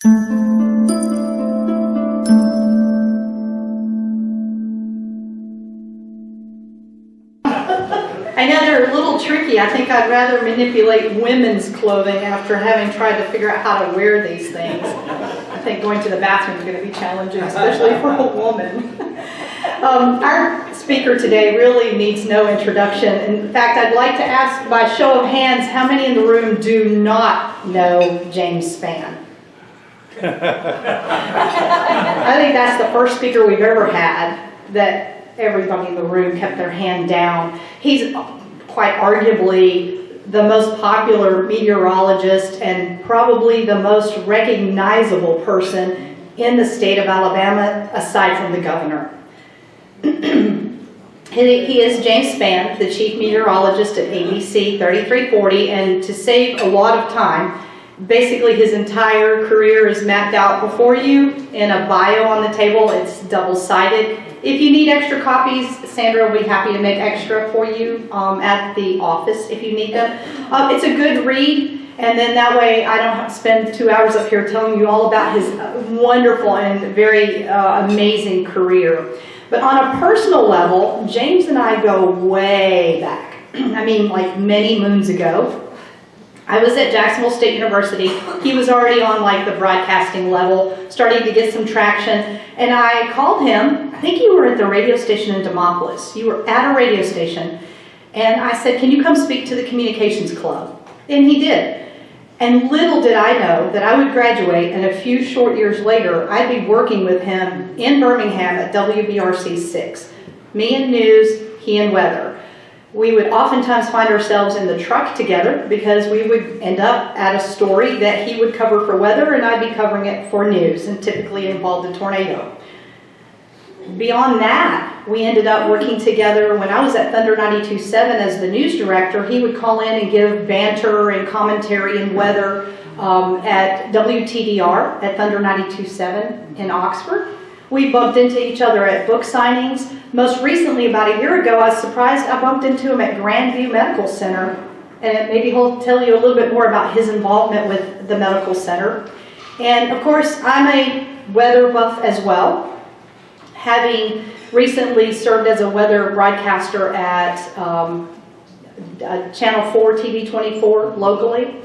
I know they're a little tricky. I think I'd rather manipulate women's clothing after having tried to figure out how to wear these things. I think going to the bathroom is going to be challenging, especially for a woman. Our speaker today really needs no introduction. In fact, I'd like to ask by show of hands, how many in the room do not know James Spann? I think that's the first speaker we've ever had that everybody in the room kept their hand down. He's quite arguably the most popular meteorologist and probably the most recognizable person in the state of Alabama, aside from the governor. He is James Spann, the Chief Meteorologist at ABC 3340, and to save a lot of time, basically his entire career is mapped out before you in a bio on the table. It's double-sided. If you need extra copies, Sandra will be happy to make extra for you at the office if you need them. It's a good read, and then that way I don't have to spend 2 hours up here telling you all about his wonderful and very amazing career. But on a personal level, James and I go way back. I mean, like many moons ago. I was at Jacksonville State University. He was already on like the broadcasting level, starting to get some traction. And I called him. I think you were at the radio station in Demopolis. You were at a radio station. And I said, can you come speak to the communications club? And he did. And little did I know that I would graduate, and a few short years later, I'd be working with him in Birmingham at WBRC 6. Me and news, he and weather. We would oftentimes find ourselves in the truck together because we would end up at a story that he would cover for weather and I'd be covering it for news, and typically involved a tornado. Beyond that, we ended up working together. When I was at Thunder 92.7 as the news director, he would call in and give banter and commentary and weather at WTDR at Thunder 92.7 in Oxford. We bumped into each other at book signings. Most recently, about a year ago, I was surprised I bumped into him at Grandview Medical Center, and maybe he'll tell you a little bit more about his involvement with the medical center. And of course, I'm a weather buff as well, having recently served as a weather broadcaster at Channel 4, TV 24 locally.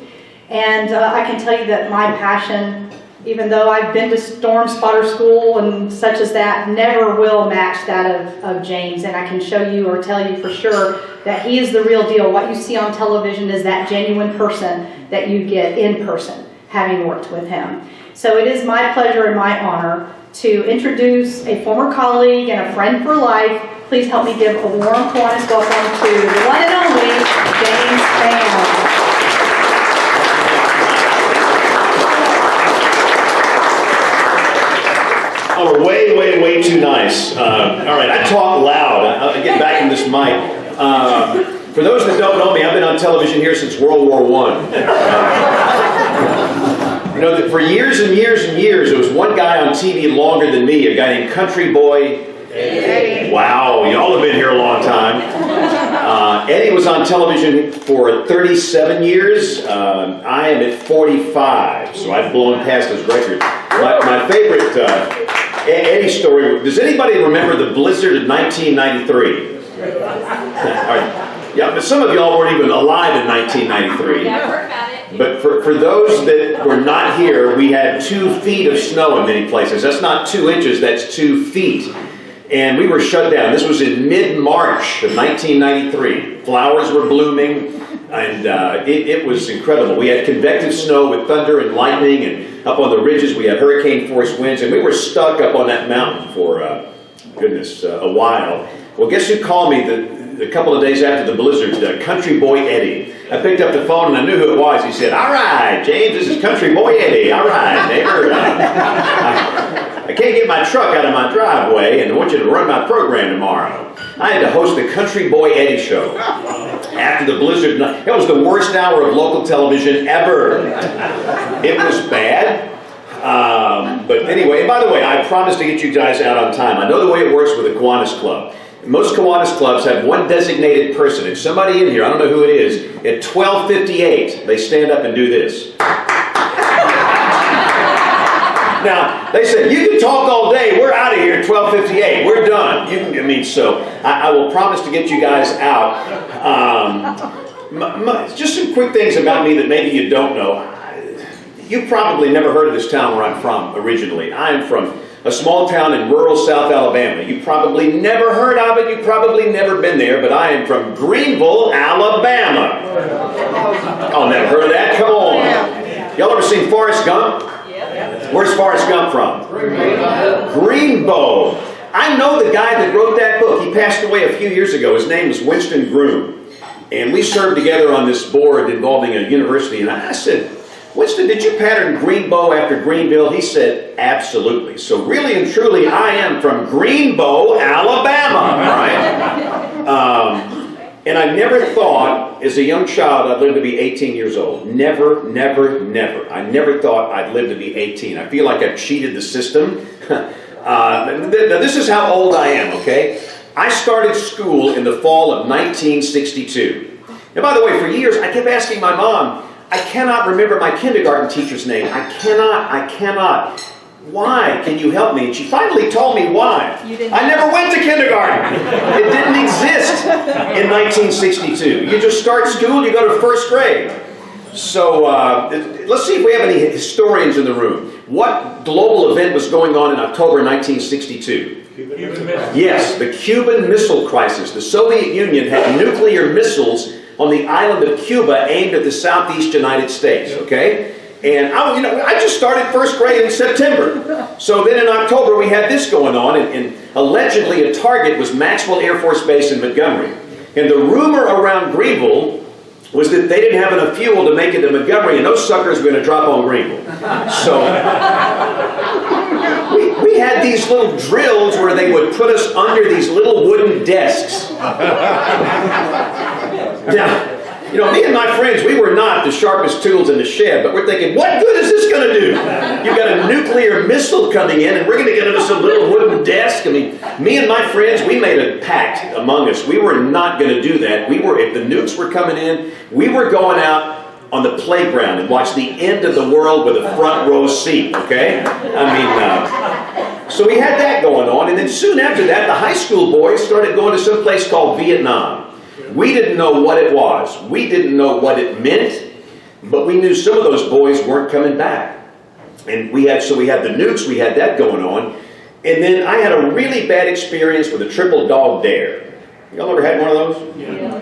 And I can tell you that my passion, even though I've been to storm spotter school and such as that, never will match that of James. And I can show you or tell you for sure that he is the real deal. What you see on television is that genuine person that you get in person, having worked with him. So it is my pleasure and my honor to introduce a former colleague and a friend for life. Please help me give a warm Kiwanis welcome to the one and only James Spann. Oh, way too nice. All right, I talk loud. I'll get back in this mic. For those that don't know me, I've been on television here since World War I. You know, that for years and years and years, there was one guy on TV longer than me, a guy named Country Boy Eddie. Wow, y'all have been here a long time. Eddie was on television for 37 years. I am at 45, so I've blown past his record. My favorite Eddie story, does anybody remember the blizzard of 1993? Yeah, but some of y'all weren't even alive in 1993. Yeah, I've heard about it. But for those that were not here, we had 2 feet of snow in many places. That's not 2 inches, that's 2 feet. And we were shut down. This was in mid-March of 1993. Flowers were blooming, and it was incredible. We had convective snow with thunder and lightning, and up on the ridges we had hurricane-force winds, and we were stuck up on that mountain for, a while. Well, guess who called me a couple of days after the blizzard? Country Boy Eddie. I picked up the phone and I knew who it was. He said, "All right, James, this is Country Boy Eddie. All right, neighbor. I can't get my truck out of my driveway, and I want you to run my program tomorrow." I had to host the Country Boy Eddie show after the blizzard. It was the worst hour of local television ever. It was bad. But anyway, and by the way, I promised to get you guys out on time. I know the way it works with the Kiwanis Club. Most Kiwanis clubs have one designated person. It's somebody in here, I don't know who it is. At 12:58, they stand up and do this. Now, they said, you can talk all day. We're out of here at 12:58. We're done. So I will promise to get you guys out. Just some quick things about me that maybe you don't know. You've probably never heard of this town where I'm from originally. I am from a small town in rural South Alabama. You probably never heard of it. You've probably never been there, but I am from Greenville, Alabama. Oh, never heard of that? Come on. Y'all ever seen Forrest Gump? Where's Forrest Gump from? Greenbow. I know the guy that wrote that book. He passed away a few years ago. His name was Winston Groom. And we served together on this board involving a university. And I said, Winston, did you pattern Greenbow after Greenville? He said, absolutely. So really and truly, I am from Greenbow, Alabama. Right? And I never thought, as a young child, I'd live to be 18 years old. Never, never, never. I never thought I'd live to be 18. I feel like I've cheated the system. Now, this is how old I am, okay? I started school in the fall of 1962. And by the way, for years, I kept asking my mom, I cannot remember my kindergarten teacher's name. I cannot. Why? Can you help me? And she finally told me why. I never went to kindergarten. It didn't exist in 1962. You just start school, you go to first grade. So let's see if we have any historians in the room. What global event was going on in October 1962? Yes, the Cuban Missile Crisis. The Soviet Union had nuclear missiles on the island of Cuba aimed at the southeast United States, okay? And I just started first grade in September. So then in October we had this going on, and allegedly a target was Maxwell Air Force Base in Montgomery. And the rumor around Greenville was that they didn't have enough fuel to make it to Montgomery, and those suckers were going to drop on Greenville. So we had these little drills where they would put us under these little wooden desks. Now, me and my friends, we were not the sharpest tools in the shed, but we're thinking, what good is this going to do? You've got a nuclear missile coming in, and we're going to get into some little wooden desk. Me and my friends, we made a pact among us. We were not going to do that. If the nukes were coming in, we were going out on the playground and watch the end of the world with a front row seat, okay? So we had that going on, and then soon after that, the high school boys started going to some place called Vietnam. We didn't know what it was. We didn't know what it meant, but we knew some of those boys weren't coming back. And we had the nukes, we had that going on. And then I had a really bad experience with a triple dog dare. Y'all ever had one of those? Yeah.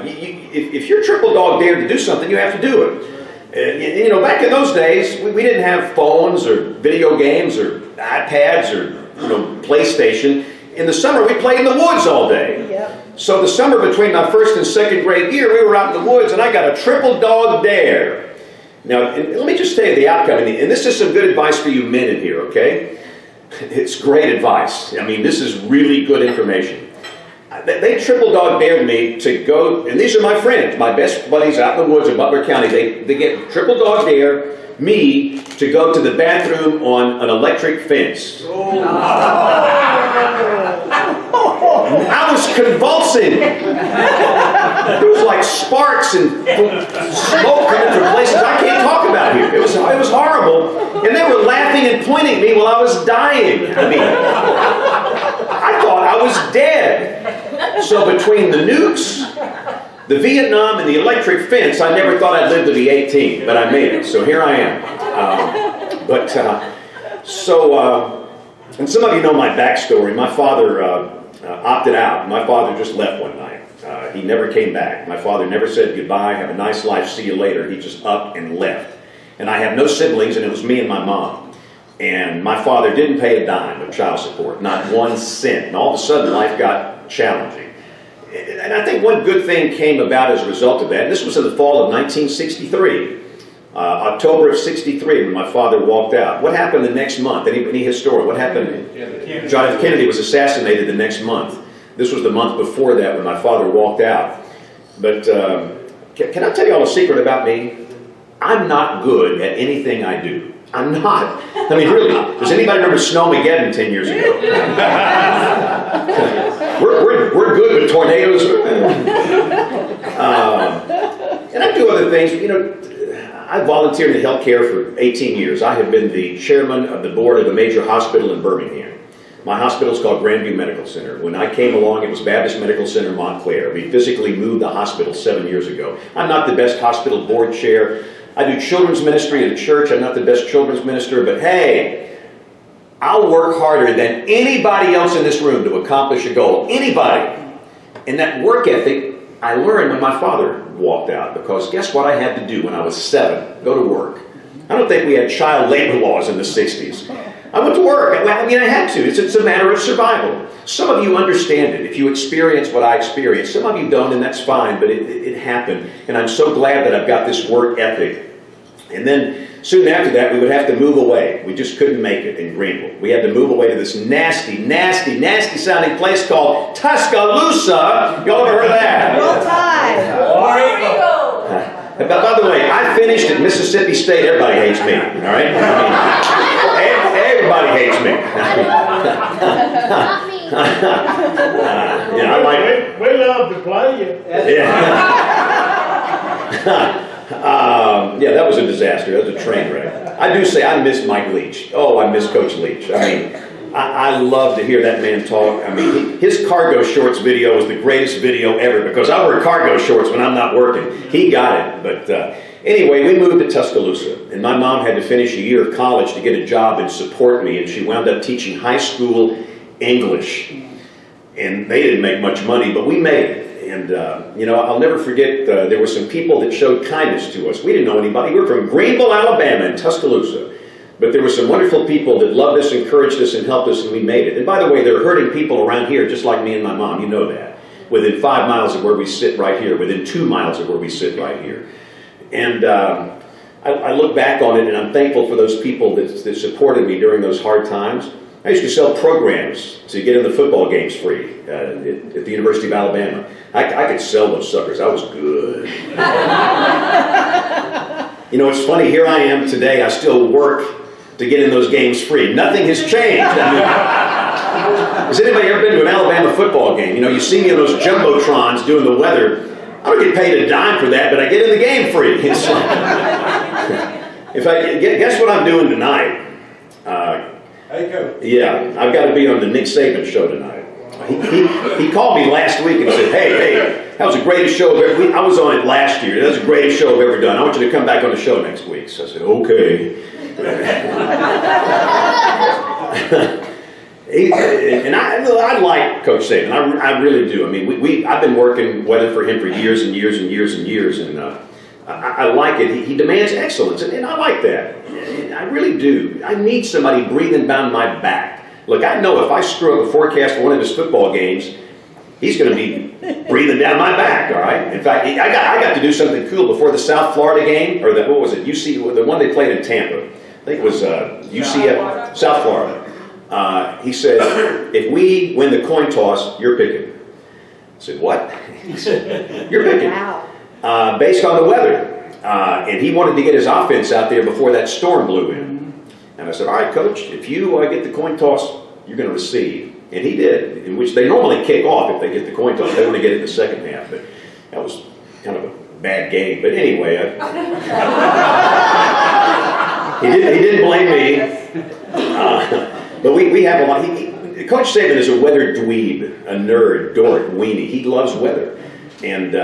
If you're triple dog dared to do something, you have to do it. Back in those days, we didn't have phones or video games or iPads or PlayStation. In the summer, we played in the woods all day. Yep. So the summer between my first and second grade year, we were out in the woods, and I got a triple dog dare. Now, let me just tell you the outcome, and this is some good advice for you men in here, okay? It's great advice. This is really good information. They triple dog dared me to go, and these are my friends, my best buddies out in the woods in Butler County. They get triple dog dare me to go to the bathroom on an electric fence. I was convulsing. There was like sparks and smoke coming from places I can't talk about here. It was horrible. And they were laughing and pointing at me while I was dying. I thought I was dead. So between the nukes, the Vietnam, and the electric fence, I never thought I'd live to be 18, but I made it. So here I am. And some of you know my backstory. My father opted out. My father just left one night. He never came back. My father never said goodbye, have a nice life, see you later. He just up and left. And I have no siblings, and it was me and my mom. And my father didn't pay a dime of child support, not 1 cent. And all of a sudden, life got challenging. And I think one good thing came about as a result of that. And this was in the fall of 1963. October of 63, when my father walked out. What happened the next month? Any historian? What happened? John F. Kennedy was assassinated the next month. This was the month before that when my father walked out. But can I tell you all a secret about me? I'm not good at anything I do. I'm not. Really. Does anybody remember Snowmageddon 10 years ago? we're good with tornadoes. And I do other things. I volunteered in healthcare for 18 years. I have been the chairman of the board of a major hospital in Birmingham. My hospital is called Grandview Medical Center. When I came along, it was Baptist Medical Center Montclair. We physically moved the hospital 7 years ago. I'm not the best hospital board chair. I do children's ministry at a church. I'm not the best children's minister, but hey, I'll work harder than anybody else in this room to accomplish a goal. Anybody. And that work ethic I learned when my father walked out, because guess what I had to do when I was 7? Go to work. I don't think we had child labor laws in the 60s. I went to work. I mean, I had to. It's a matter of survival. Some of you understand it if you experience what I experienced. Some of you don't, and that's fine, but it happened. And I'm so glad that I've got this work ethic. And then soon after that, we would have to move away. We just couldn't make it in Greenville. We had to move away to this nasty, nasty, nasty sounding place called Tuscaloosa. Y'all ever heard of that? Roll Tide. By the way, I finished at Mississippi State. Everybody hates me, all right? Everybody hates me. Not me. Yeah, I like. We love to play you. Yeah, that was a disaster. That was a train wreck. I do say I miss Mike Leach. Oh, I miss Coach Leach. I mean, I love to hear that man talk. I mean, his cargo shorts video was the greatest video ever, because I wear cargo shorts when I'm not working. He got it. But anyway, we moved to Tuscaloosa, and my mom had to finish a year of college to get a job and support me, and she wound up teaching high school English. And they didn't make much money, but we made it. And, you know, I'll never forget, there were some people that showed kindness to us. We didn't know anybody. We were from Greenville, Alabama, and Tuscaloosa. But there were some wonderful people that loved us, encouraged us, and helped us, and we made it. And by the way, there are hurting people around here, just like me and my mom. You know that. Within 5 miles of where we sit right here. Within 2 miles of where we sit right here. And I look back on it, and I'm thankful for those people that supported me during those hard times. I used to sell programs to get in the football games free at the University of Alabama. I could sell those suckers. I was good. You know, it's funny. Here I am today. I still work to get in those games free. Nothing has changed. I mean, has anybody ever been to an Alabama football game? You know, you see me on those jumbotrons doing the weather. I don't get paid a dime for that, but I get in the game free. It's like, if I guess what I'm doing tonight. Hey, Coach. Yeah, I've got to be on the Nick Saban show tonight. He called me last week and said, hey, that was the greatest show I've ever. I was on it last year. That was the greatest show I've ever done. I want you to come back on the show next week. So I said, okay. And I like Coach Saban. I really do. I mean, I've been working weather for him for years and years and years and years, and I like it. He demands excellence, and I like that. I really do. I need somebody breathing down my back. Look, I know if I screw up a forecast for one of his football games, he's going to be breathing down my back, all right? In fact, I got to do something cool before the South Florida game, or what was it, UC, the one they played in Tampa. I think it was UCF, South Florida. He said, if we win the coin toss, you're picking. I said, what? He said, you're picking. Wow. Based on the weather. And he wanted to get his offense out there before that storm blew in. And I said, all right, Coach, if you get the coin toss, you're going to receive. And he did, in which they normally kick off if they get the coin toss. They want to get it in the second half. But that was kind of a bad game. But anyway, he didn't blame me. But we have a lot. Coach Saban is a weather dweeb, a nerd, dork, weenie. He loves weather. And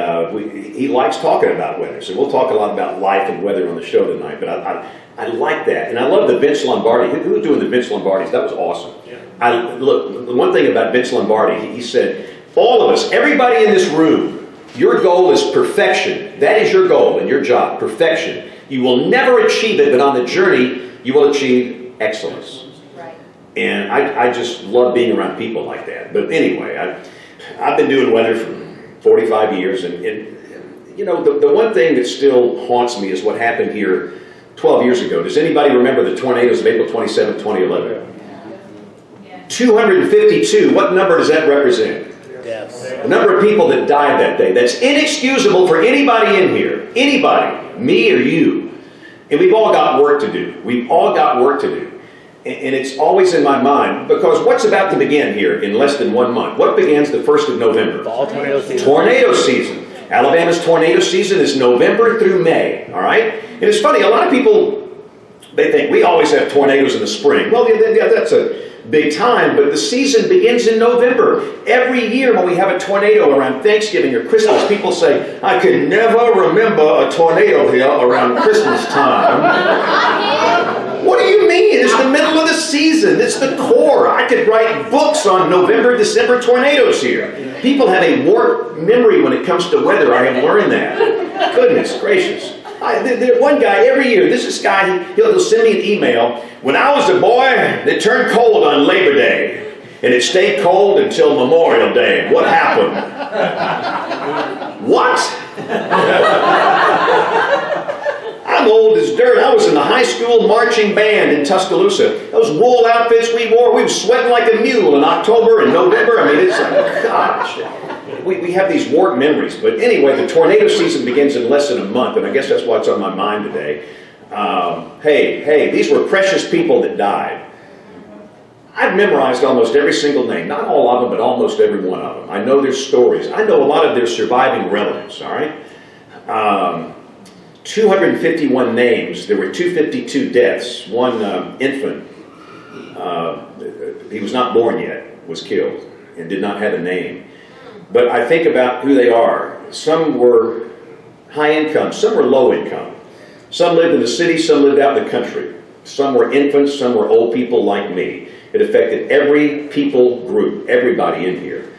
he likes talking about weather. So we'll talk a lot about life and weather on the show tonight. But I like that. And I love the Vince Lombardi. Who was doing the Vince Lombardis? That was awesome. Yeah. Look, the one thing about Vince Lombardi, he said, all of us, everybody in this room, your goal is perfection. That is your goal and your job, perfection. You will never achieve it, but on the journey, you will achieve excellence. Right. And I just love being around people like that. But anyway, I've been doing weather for 45 years, and you know, the one thing that still haunts me is what happened here 12 years ago. Does anybody remember the tornadoes of April 27, 2011? Yeah. 252, what number does that represent? Yes. The number of people that died that day. That's inexcusable for anybody in here. Anybody, me or you. And we've all got work to do. We've all got work to do. And it's always in my mind, because what's about to begin here in less than 1 month? What begins the 1st of November? Fall tornado season. Tornado season. Alabama's tornado season is November through May, all right? And it's funny, a lot of people, they think we always have tornadoes in the spring. Well, yeah, that's a big time, but the season begins in November. Every year when we have a tornado around Thanksgiving or Christmas, people say, I can never remember a tornado here around Christmas time. What do you mean? It's the middle of the season. It's the core. I could write books on November, December tornadoes here. People have a warped memory when it comes to weather. I have learned that. Goodness gracious. One guy every year, this guy, he'll send me an email. When I was a boy, it turned cold on Labor Day. And it stayed cold until Memorial Day. What happened? What? I'm old as dirt. I was in the high school marching band in Tuscaloosa. Those wool outfits we wore, we were sweating like a mule in October and November. I mean, it's like, gosh. We have these warped memories. But anyway, the tornado season begins in less than a month, and I guess that's what's on my mind today. Hey, these were precious people that died. I've memorized almost every single name. Not all of them, but almost every one of them. I know their stories. I know a lot of their surviving relatives, all right? 251 names. There were 252 deaths. One infant, he was not born yet, was killed and did not have a name. But I think about who they are. Some were high income, some were low income. Some lived in the city, some lived out in the country. Some were infants, some were old people like me. It affected every people group, everybody in here.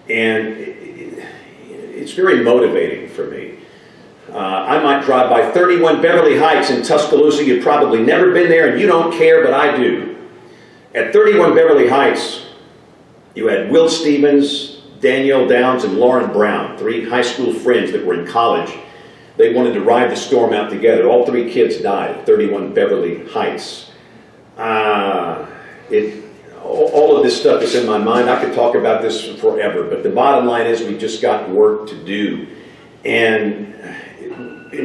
And it's very motivating for me. I might drive by 31 Beverly Heights in Tuscaloosa. You've probably never been there and you don't care, but I do. At 31 Beverly Heights, you had Will Stevens, Danielle Downs, and Lauren Brown, 3 high school friends that were in college. They wanted to ride the storm out together. All 3 kids died at 31 Beverly Heights. All of this stuff is in my mind. I could talk about this forever, but the bottom line is we just got work to do. And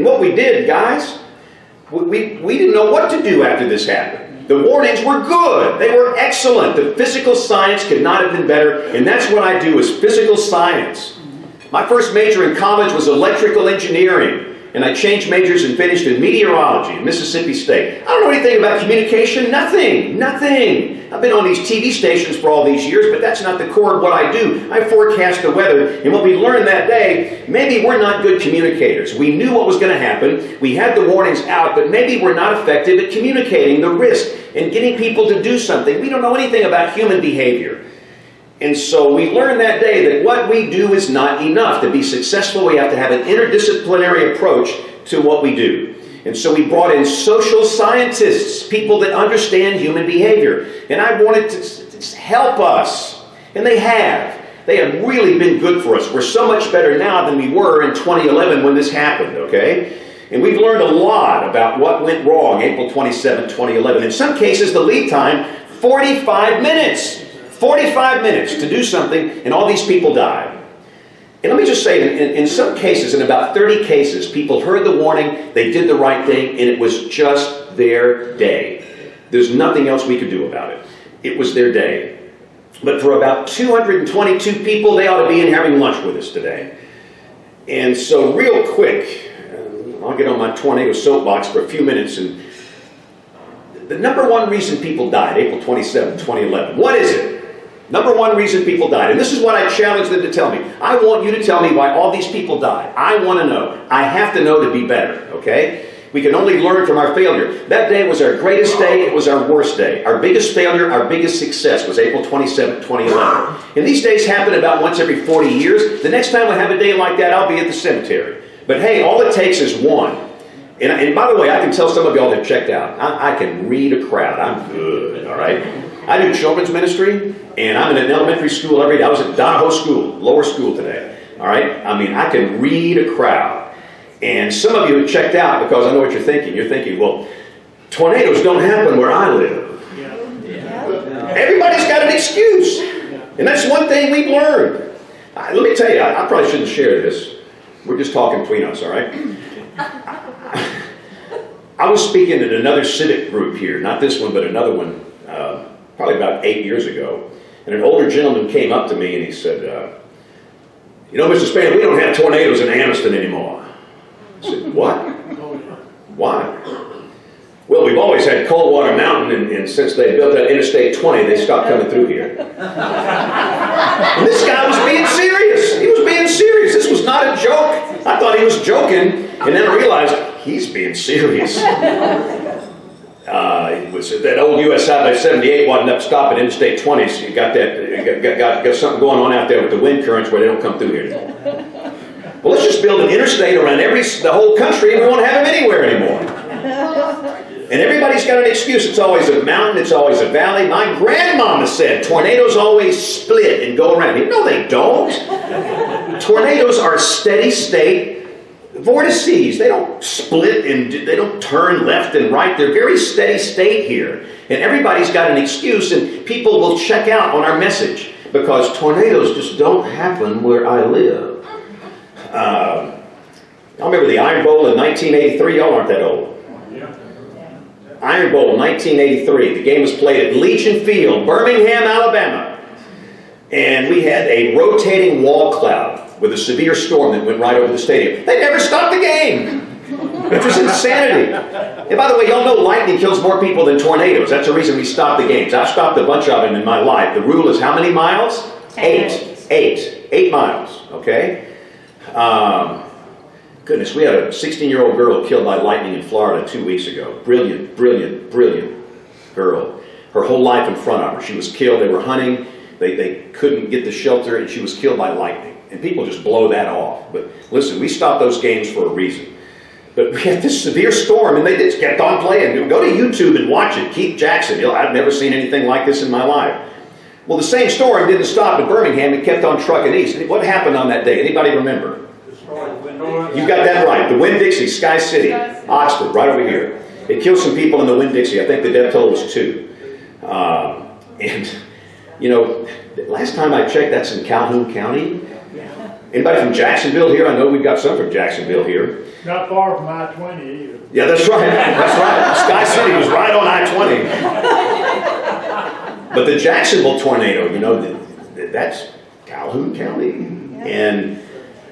what we did, guys, we didn't know what to do after this happened. The warnings were good. They were excellent. The physical science could not have been better, and that's what I do is physical science. My first major in college was electrical engineering, and I changed majors and finished in meteorology at Mississippi State. I don't know anything about communication, nothing. I've been on these TV stations for all these years, but that's not the core of what I do. I forecast the weather, and what we learned that day, maybe we're not good communicators. We knew what was going to happen. We had the warnings out, but maybe we're not effective at communicating the risk and getting people to do something. We don't know anything about human behavior. And so we learned that day that what we do is not enough. To be successful, we have to have an interdisciplinary approach to what we do. And so we brought in social scientists, people that understand human behavior. And I wanted to help us. And they have. They have really been good for us. We're so much better now than we were in 2011 when this happened, okay? And we've learned a lot about what went wrong April 27, 2011. In some cases, the lead time, 45 minutes. 45 minutes to do something, and all these people died. And let me just say, in some cases, in about 30 cases, people heard the warning, they did the right thing, and it was just their day. There's nothing else we could do about it. It was their day. But for about 222 people, they ought to be in having lunch with us today. And so real quick, I'll get on my tornado soapbox for a few minutes. And the number one reason people died, April 27, 2011, what is it? Number one reason people died. And this is what I challenge them to tell me. I want you to tell me why all these people died. I want to know. I have to know to be better, okay? We can only learn from our failure. That day was our greatest day. It was our worst day. Our biggest failure, our biggest success was April 27, 2011. And these days happen about once every 40 years. The next time we have a day like that, I'll be at the cemetery. But hey, all it takes is one. And by the way, I can tell some of y'all have checked out. I can read a crowd. I'm good, all right? I do children's ministry, and I'm in an elementary school every day. I was at Donahoe School, lower school today, all right? I mean, I can read a crowd. And some of you have checked out because I know what you're thinking. You're thinking, well, tornadoes don't happen where I live. Everybody's got an excuse. And that's one thing we've learned. Let me tell you, I probably shouldn't share this. We're just talking between us, all right? I was speaking at another civic group here, not this one, but another one, probably about 8 years ago. And an older gentleman came up to me and he said, you know, Mr. Spann, we don't have tornadoes in Anniston anymore. I said, what? Why? Coldwater Mountain, and since they built that Interstate 20, they stopped coming through here. And this guy was being serious. He was being serious. This was not a joke. I thought he was joking, and then I realized he's being serious. It was that old US Highway 78 wasn't up stopping Interstate 20, so you got that, got something going on out there with the wind currents where they don't come through here anymore. Well, let's just build an interstate around the whole country, and we won't have them anywhere anymore. And everybody's got an excuse. It's always a mountain, it's always a valley. My grandmama said tornadoes always split and go around. No, they don't. Tornadoes are steady state vortices. They don't split and they don't turn left and right. They're very steady state here. And everybody's got an excuse, and people will check out on our message because tornadoes just don't happen where I live. I remember the Iron Bowl in 1983. Y'all aren't that old. Iron Bowl, 1983. The game was played at Legion Field, Birmingham, Alabama. And we had a rotating wall cloud with a severe storm that went right over the stadium. They never stopped the game. It was insanity. And by the way, y'all know lightning kills more people than tornadoes. That's the reason we stopped the games. I've stopped a bunch of them in my life. The rule is how many miles? 8 miles, okay? Goodness, we had a 16-year-old girl killed by lightning in Florida 2 weeks ago. Brilliant, brilliant, brilliant girl. Her whole life in front of her. She was killed. They were hunting. They couldn't get the shelter, and she was killed by lightning. And people just blow that off. But listen, we stopped those games for a reason. But we had this severe storm, and they just kept on playing. Go to YouTube and watch it. Keith Jackson. I've never seen anything like this in my life. Well, the same storm didn't stop in Birmingham. It kept on trucking east. What happened on that day? Anybody remember? You got that right. The Winn-Dixie, Sky City, Oxford, right over here. It killed some people in the Winn-Dixie. I think the death toll was 2. And, you know, last time I checked, that's in Calhoun County. Anybody from Jacksonville here? I know we've got some from Jacksonville here. Not far from I-20 either. Yeah, that's right. That's right. Sky City was right on I-20. But the Jacksonville tornado, you know, that's Calhoun County. And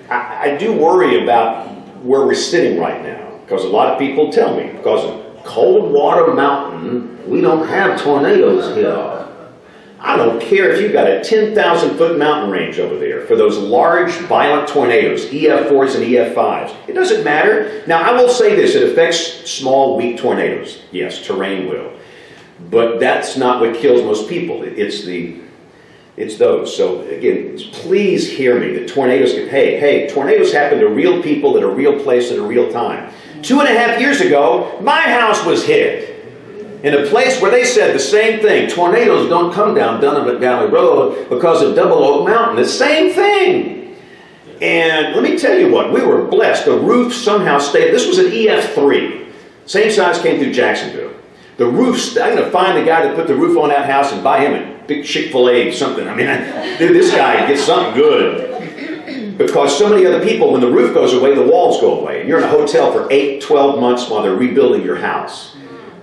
I do worry about where we're sitting right now, because a lot of people tell me, because of Coldwater Mountain, we don't have tornadoes here. I don't care if you've got a 10,000-foot mountain range over there for those large, violent tornadoes, EF4s and EF5s. It doesn't matter. Now, I will say this, it affects small, weak tornadoes. Yes, terrain will. But that's not what kills most people. It's those. So again, please hear me. The tornadoes, hey, tornadoes happen to real people at a real place at a real time. 2.5 years ago, my house was hit in a place where they said the same thing. Tornadoes don't come down Donovan Valley Road because of Double Oak Mountain. The same thing. And let me tell you what, we were blessed. The roof somehow stayed. This was an EF3. Same size came through Jacksonville. The roof, I'm going to find the guy that put the roof on that house and buy him a big Chick-fil-A something. I mean, this guy gets something good. Because so many other people, when the roof goes away, the walls go away. And you're in a hotel for 8, 12 months while they're rebuilding your house.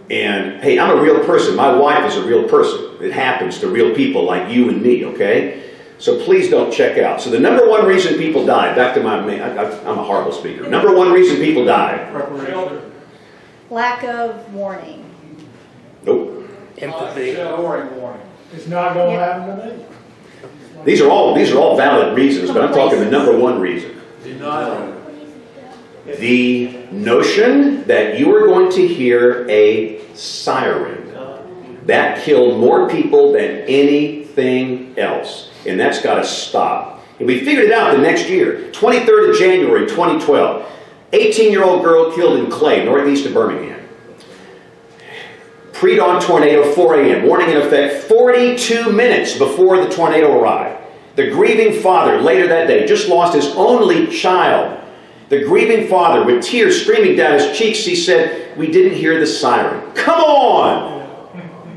And hey, I'm a real person. My wife is a real person. It happens to real people like you and me, okay? So please don't check out. So the number one reason people die, back to I'm a horrible speaker. Number one reason people die. Lack of warning. Nope. Empathy. It's not going to happen to me. These are all valid reasons, but I'm talking the number one reason. The notion that you are going to hear a siren. That killed more people than anything else. And that's got to stop. And we figured it out the next year. 23rd of January, 2012. 18-year-old girl killed in Clay, northeast of Birmingham. Pre-dawn tornado, 4 a.m. Warning in effect 42 minutes before the tornado arrived. The grieving father, later that day, just lost his only child. The grieving father, with tears streaming down his cheeks, he said, "We didn't hear the siren." Come on!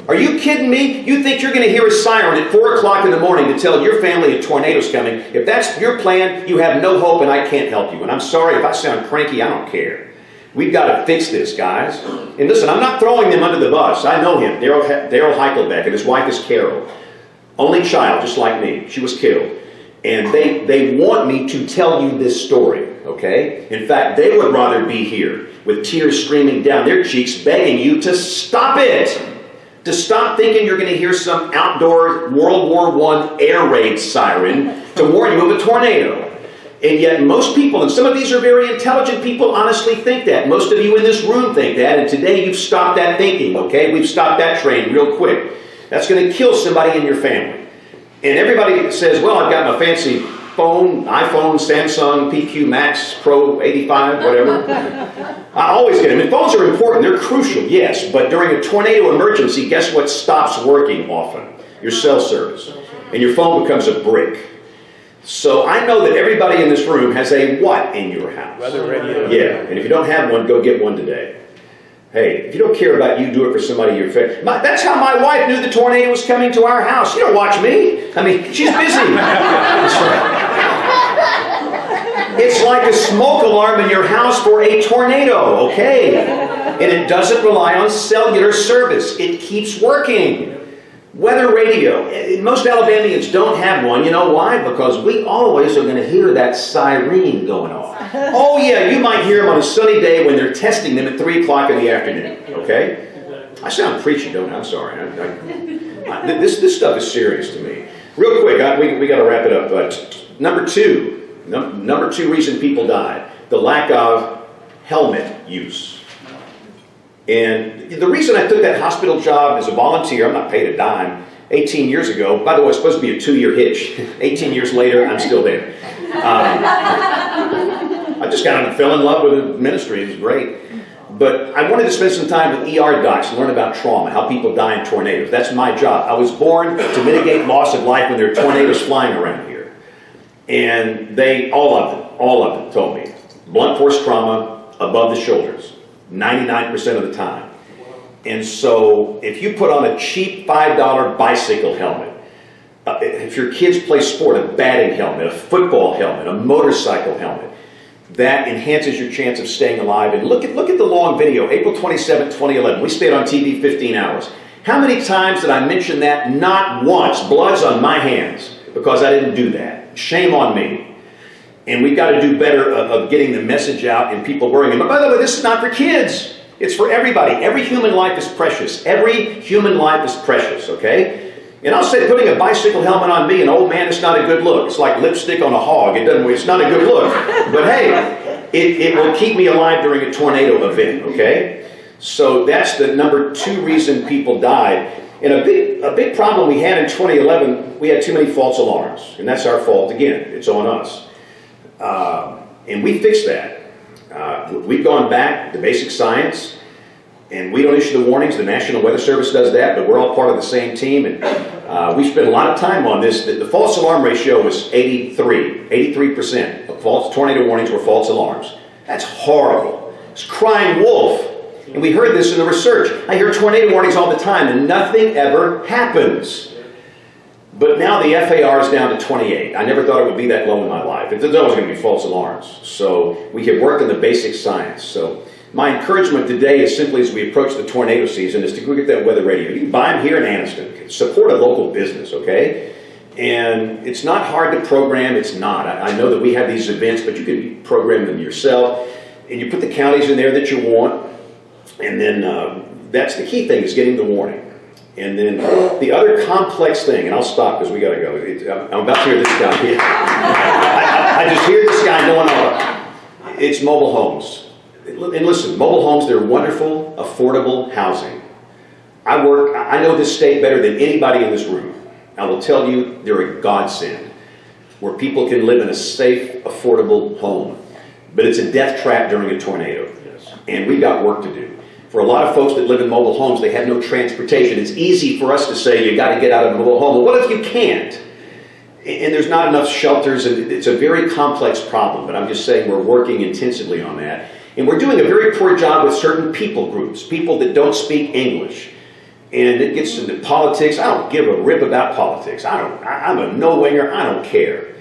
Are you kidding me? You think you're going to hear a siren at 4 o'clock in the morning to tell your family a tornado's coming? If that's your plan, you have no hope and I can't help you. And I'm sorry if I sound cranky, I don't care. We've got to fix this, guys. And listen, I'm not throwing them under the bus. I know him, Daryl Heichelbeck, and his wife is Carol. Only child, just like me. She was killed. And they want me to tell you this story, okay? In fact, they would rather be here. with tears streaming down their cheeks, begging you to stop it. To stop thinking you're going to hear some outdoor World War I air raid siren to warn you of a tornado. And yet most people, and some of these are very intelligent people, honestly think that. Most of you in this room think that, and today you've stopped that thinking, okay? We've stopped that train real quick. That's going to kill somebody in your family. And everybody says, well, I've got my fancy phone, iPhone, Samsung, PQ Max Pro 85, whatever. I always get them. And phones are important. They're crucial, yes. But during a tornado emergency, guess what stops working often? Your cell service. And your phone becomes a brick. So I know that everybody in this room has a what in your house? Weather radio. Yeah. And if you don't have one, go get one today. Hey, if you don't care about you, do it for somebody in your family. That's how my wife knew the tornado was coming to our house. You don't watch me. I mean, she's busy. It's like a smoke alarm in your house for a tornado, okay? And it doesn't rely on cellular service. It keeps working. Weather radio. Most Alabamians don't have one. You know why? Because we always are going to hear that siren going off. Oh yeah, you might hear them on a sunny day when they're testing them at 3 o'clock in the afternoon, okay? I sound preachy, don't I? I'm sorry. This stuff is serious to me. Real quick, we got to wrap it up. But number two reason people died, the lack of helmet use. And the reason I took that hospital job as a volunteer, I'm not paid a dime, 18 years ago, by the way, it's supposed to be a 2-year hitch. 18 years later, I'm still there. I just fell in love with the ministry. It was great. But I wanted to spend some time with ER docs and learn about trauma, how people die in tornadoes. That's my job. I was born to mitigate loss of life when there are tornadoes flying around here. And all of them told me, blunt force trauma above the shoulders, 99% of the time. And so if you put on a cheap $5 bicycle helmet, if your kids play sport, a batting helmet, a football helmet, a motorcycle helmet, that enhances your chance of staying alive. And look at the long video, April 27, 2011. We stayed on TV 15 hours. How many times did I mention that? Not once. Blood's on my hands because I didn't do that. Shame on me. And we've got to do better of getting the message out and people worrying. But by the way, this is not for kids. It's for everybody. Every human life is precious. Every human life is precious, okay? And I'll say putting a bicycle helmet on me, an old man, it's not a good look. It's like lipstick on a hog. It's not a good look. But hey, it will keep me alive during a tornado event, okay? So that's the number 2 reason people died. And a big problem we had in 2011, we had too many false alarms. And that's our fault again. It's on us. And we fixed that. We've gone back to basic science, and we don't issue the warnings. The National Weather Service does that, but we're all part of the same team. And we spent a lot of time on this. The false alarm ratio was 83% of false tornado warnings were false alarms. That's horrible. It's crying wolf. And we heard this in the research. I hear tornado warnings all the time, and nothing ever happens. But now the FAR is down to 28. I never thought it would be that low in my life. There's always going to be false alarms. So we have worked on the basic science. So my encouragement today is simply as we approach the tornado season is to go get that weather radio. You can buy them here in Anniston. Support a local business, okay? And it's not hard to program. It's not. I know that we have these events, but you can program them yourself. And you put the counties in there that you want. And then that's the key thing is getting the warning. And then the other complex thing, and I'll stop because we got to go. I'm about to hear this guy. I just hear this guy going on. It's mobile homes. And listen, mobile homes, they're wonderful, affordable housing. I know this state better than anybody in this room. I will tell you, they're a godsend where people can live in a safe, affordable home. But it's a death trap during a tornado. And we've got work to do. For a lot of folks that live in mobile homes, they have no transportation. It's easy for us to say, you got to get out of a mobile home. Well, what if you can't? And there's not enough shelters, and it's a very complex problem. But I'm just saying we're working intensively on that. And we're doing a very poor job with certain people groups, people that don't speak English. And it gets into politics. I don't give a rip about politics. I'm a no-winger. I don't care.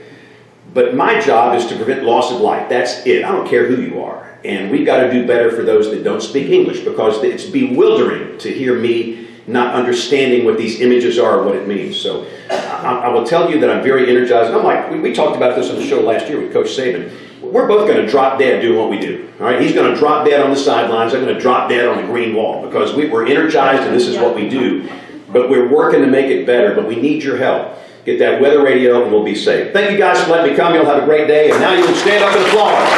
But my job is to prevent loss of life. That's it. I don't care who you are. And we've got to do better for those that don't speak English because it's bewildering to hear me not understanding what these images are or what it means. So I will tell you that I'm very energized. I'm like, we talked about this on the show last year with Coach Saban. we're both going to drop dead doing what we do. All right, he's going to drop dead on the sidelines. I'm going to drop dead on the green wall because we're energized and this is what we do. But we're working to make it better. But we need your help. Get that weather radio and we'll be safe. Thank you guys for letting me come. You'll have a great day. And now you can stand up and applaud.